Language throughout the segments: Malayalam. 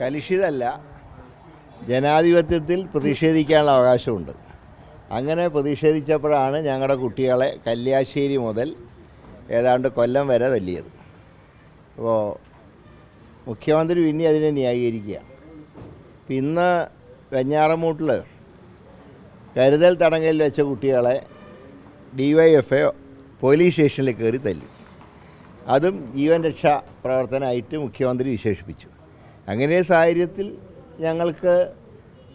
കലുഷിതല്ല. ജനാധിപത്യത്തിൽ പ്രതിഷേധിക്കാനുള്ള അവകാശമുണ്ട്. അങ്ങനെ പ്രതിഷേധിച്ചപ്പോഴാണ് ഞങ്ങളുടെ കുട്ടികളെ കല്യാശ്ശേരി മുതൽ ഏതാണ്ട് കൊല്ലം വരെ തല്ലിയത്. അപ്പോൾ മുഖ്യമന്ത്രി പിന്നെ അതിനെ ന്യായീകരിക്കുകയാണ്. ഇന്ന് വെഞ്ഞാറമൂട്ടിൽ കരുതൽ തടങ്കലിൽ വെച്ച കുട്ടികളെ DYFI പോലീസ് സ്റ്റേഷനിൽ കയറി തല്ലി. അതും ജീവൻ രക്ഷാ പ്രവർത്തനമായിട്ട് മുഖ്യമന്ത്രി വിശേഷിപ്പിച്ചു. അങ്ങനെ സാഹചര്യത്തിൽ ഞങ്ങൾക്ക്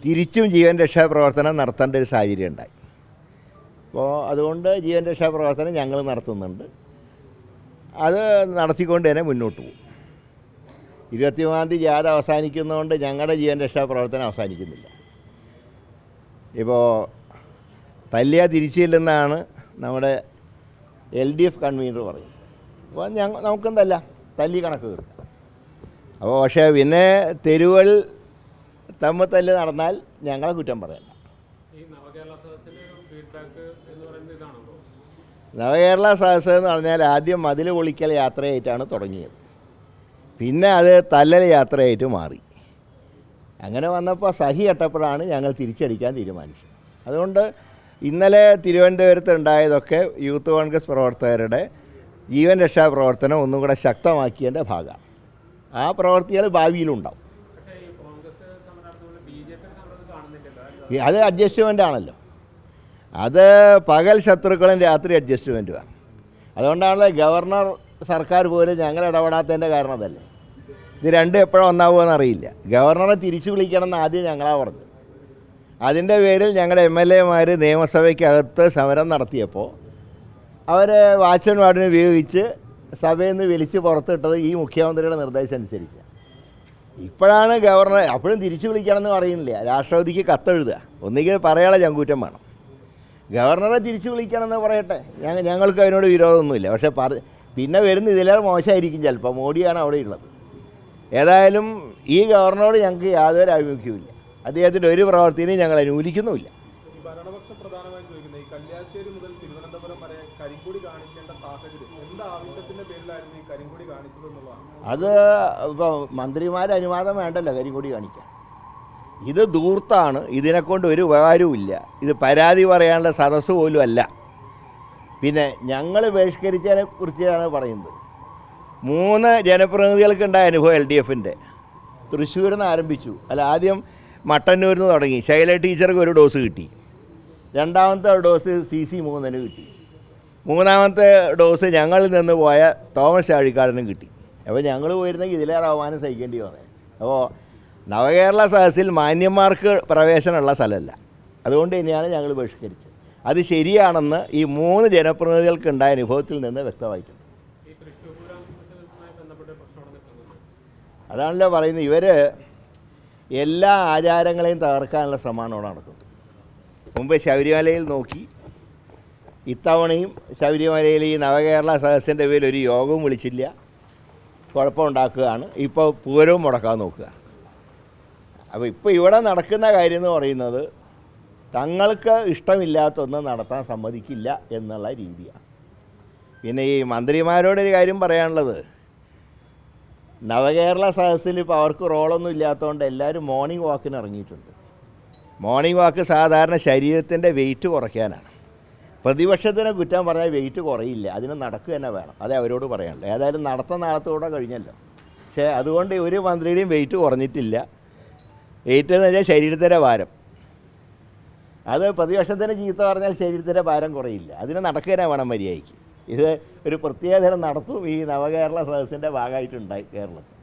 തിരിച്ചും ജീവൻ രക്ഷാ പ്രവർത്തനം നടത്തേണ്ട ഒരു സാഹചര്യം ഉണ്ടായി. അപ്പോൾ അതുകൊണ്ട് ജീവൻ രക്ഷാ പ്രവർത്തനം ഞങ്ങൾ നടത്തുന്നുണ്ട്. അത് നടത്തിക്കൊണ്ട് തന്നെ മുന്നോട്ട് പോകും. 23-ാം തീയതി ജാഥ അവസാനിക്കുന്നതുകൊണ്ട് ഞങ്ങളുടെ ജീവൻ രക്ഷാ പ്രവർത്തനം അവസാനിക്കുന്നില്ല. ഇപ്പോൾ തല്ലിയ തിരിച്ചില്ലെന്നാണ് നമ്മുടെ LDF കൺവീനർ പറയുന്നത്. അപ്പോൾ നമുക്കെന്തല്ല തല്ലി കണക്ക് തീർക്കാം. അപ്പോൾ പക്ഷേ പിന്നെ തെരുവുകൾ തമ്മിൽ തല്ല് നടന്നാൽ ഞങ്ങളെ കുറ്റം പറയണ്ട. നവകേരള സദസ്സ് എന്ന് പറഞ്ഞാൽ ആദ്യം മതിൽ പൊളിക്കൽ യാത്രയായിട്ടാണ് തുടങ്ങിയത്. പിന്നെ അത് തല്ലൽ യാത്രയായിട്ട് മാറി. അങ്ങനെ വന്നപ്പോൾ സഹി കെട്ടപ്പോഴാണ് ഞങ്ങൾ തിരിച്ചടിക്കാൻ തീരുമാനിച്ചത്. അതുകൊണ്ട് ഇന്നലെ തിരുവനന്തപുരത്ത് ഉണ്ടായതൊക്കെ യൂത്ത് കോൺഗ്രസ് പ്രവർത്തകരുടെ ജീവൻ രക്ഷാ പ്രവർത്തനം ഒന്നും കൂടെ ശക്തമാക്കിയതിൻ്റെ ഭാഗമാണ്. ആ പ്രവർത്തികൾ ഭാവിയിലുണ്ടാവും. അത് അഡ്ജസ്റ്റ്മെൻ്റ് ആണല്ലോ. അത് പകൽ ശത്രുക്കളും രാത്രി അഡ്ജസ്റ്റ്മെൻറ്റുമാണ്. അതുകൊണ്ടാണല്ലോ ഗവർണർ സർക്കാർ പോലും ഞങ്ങൾ ഇടപെടാത്തതിൻ്റെ കാരണം അതല്ലേ. ഇത് രണ്ടും എപ്പോഴും ഒന്നാവുമെന്ന് അറിയില്ല. ഗവർണറെ തിരിച്ചു വിളിക്കണമെന്ന് ആദ്യം ഞങ്ങളാ പറഞ്ഞു. അതിൻ്റെ പേരിൽ ഞങ്ങളുടെ MLA മാർ നിയമസഭയ്ക്കകത്ത് സമരം നടത്തിയപ്പോൾ അവർ വാച്ചൻ വാർഡിനെ ഉപയോഗിച്ച് സഭയിൽ നിന്ന് വിളിച്ച് പുറത്തിട്ടത് ഈ മുഖ്യമന്ത്രിയുടെ നിർദ്ദേശം അനുസരിച്ച്. ഇപ്പോഴാണ് ഗവർണർ അപ്പോഴും തിരിച്ചു വിളിക്കണമെന്ന് പറയുന്നില്ല. രാഷ്ട്രപതിക്ക് കത്തെഴുതുക. ഒന്നുകിൽ പറയാനുള്ള ചങ്കൂറ്റം വേണം. ഗവർണറെ തിരിച്ചു വിളിക്കണമെന്ന് പറയട്ടെ, ഞങ്ങൾക്ക് അതിനോട് വിരോധമൊന്നുമില്ല. പക്ഷേ പിന്നെ വരുന്ന ഇതിലേറെ മോശമായിരിക്കും ചിലപ്പോൾ. മോഡിയാണ് അവിടെ ഉള്ളത്. ഏതായാലും ഈ ഗവർണറോട് ഞങ്ങൾക്ക് യാതൊരു ആഭിമുഖ്യവുമില്ല. അദ്ദേഹത്തിൻ്റെ ഒരു പ്രവർത്തിനെയും ഞങ്ങൾ അനുകൂലിക്കുന്നുമില്ല. ഭരണപക്ഷം പ്രധാനമായും ചോദിക്കുന്നത് ഈ കല്യാശ്ശേരി മുതൽ തിരുവനന്തപുരം വരെ കരിങ്കൊടി കാണിക്കേണ്ട സാഹചര്യം എന്ത് ആവശ്യത്തിൻ്റെ പേരിലായിരുന്നു ഈ കരിങ്കൊടി കാണിച്ചത് എന്നുള്ളതാണ്. അത് ഇപ്പോൾ മന്ത്രിമാരുടെ അനുവാദം വേണ്ടല്ലോ കരിങ്കൊടി കാണിക്കാൻ. ഇത് ധൂർത്താണ്. ഇതിനെക്കൊണ്ട് ഒരു ഉപകാരവുമില്ല. ഇത് പരാതി പറയാനുള്ള സദസ്സ് പോലും അല്ല. പിന്നെ ഞങ്ങൾ ബഹിഷ്കരിച്ചതിനെ കുറിച്ചാണ് പറയുന്നത്. 3 ജനപ്രതിനിധികൾക്കുണ്ടായ അനുഭവം LDFൻ്റെ തൃശ്ശൂരിൽ നിന്ന് ആരംഭിച്ചു. ആദ്യം മട്ടന്നൂരിൽ നിന്ന് തുടങ്ങി. ശൈല ടീച്ചർക്ക് ഒരു ഡോസ് കിട്ടി. രണ്ടാമത്തെ ഡോസ് CC 3 കിട്ടി. മൂന്നാമത്തെ ഡോസ് ഞങ്ങളിൽ നിന്ന് പോയ തോമസ് ചാഴിക്കാടനും കിട്ടി. അപ്പോൾ ഞങ്ങൾ പോയിരുന്നെങ്കിൽ ഇതിലേറെ അവമാനം സഹിക്കേണ്ടി വന്നത്. അപ്പോൾ നവകേരള സദസ്സിൽ മാന്യന്മാർക്ക് പ്രവേശനമുള്ള സ്ഥലമല്ല. അതുകൊണ്ട് തന്നെയാണ് ഞങ്ങൾ ബഹിഷ്കരിച്ചത്. അത് ശരിയാണെന്ന് ഈ 3 ജനപ്രതിനിധികൾക്കുണ്ടായ അനുഭവത്തിൽ നിന്ന് വ്യക്തമായിട്ടുണ്ട്. അതാണല്ലോ പറയുന്നത്. ഇവർ എല്ലാ ആചാരങ്ങളെയും തകർക്കാനുള്ള ശ്രമമാണ് നടക്കുന്നത്. മുമ്പ് ശബരിമലയിൽ നോക്കി. ഇത്തവണയും ശബരിമലയിൽ ഈ നവകേരള സദസ്സിൻ്റെ പേരിൽ ഒരു യോഗവും വിളിച്ചില്ല. കുഴപ്പമുണ്ടാക്കുകയാണ്. ഇപ്പോൾ പൂരവും മുടക്കാൻ നോക്കുക. അപ്പോൾ ഇപ്പോൾ ഇവിടെ നടക്കുന്ന കാര്യം എന്ന് പറയുന്നത് തങ്ങൾക്ക് ഇഷ്ടമില്ലാത്തൊന്നും നടത്താൻ സമ്മതിക്കില്ല എന്നുള്ള രീതിയാണ്. പിന്നെ ഈ മന്ത്രിമാരോടൊരു കാര്യം പറയാനുള്ളത്, നവകേരള സദസ്സിൽ ഇപ്പോൾ അവർക്ക് റോളൊന്നും ഇല്ലാത്തതുകൊണ്ട് എല്ലാവരും മോർണിംഗ് വാക്കിന് ഇറങ്ങിയിട്ടുണ്ട്. മോർണിംഗ് വാക്ക് സാധാരണ ശരീരത്തിൻ്റെ വെയിറ്റ് കുറയ്ക്കാനാണ്. പ്രതിപക്ഷത്തിന് കുറ്റം പറഞ്ഞാൽ വെയിറ്റ് കുറയില്ല. അതിന് നടക്കുക തന്നെ വേണം. അതേ അവരോട് പറയാനുള്ളൂ. ഏതായാലും നടത്തുന്ന നാളത്തോടെ കഴിഞ്ഞല്ലോ. പക്ഷേ അതുകൊണ്ട് ഒരു മന്ത്രിയുടെയും വെയിറ്റ് കുറഞ്ഞിട്ടില്ല. വെയിറ്റ് എന്ന് വെച്ചാൽ ശരീരത്തിൻ്റെ ഭാരം. അത് പ്രതിപക്ഷത്തിന് ചീത്ത പറഞ്ഞാൽ ശരീരത്തിൻ്റെ ഭാരം കുറയില്ല. അതിന് നടക്കുക തന്നെ വേണം മര്യാദയ്ക്ക്. ഇത് ഒരു പ്രത്യേകതരം നടത്തും ഈ നവകേരള സദസ്സിൻ്റെ ഭാഗമായിട്ടുണ്ടായി കേരളത്തിൽ.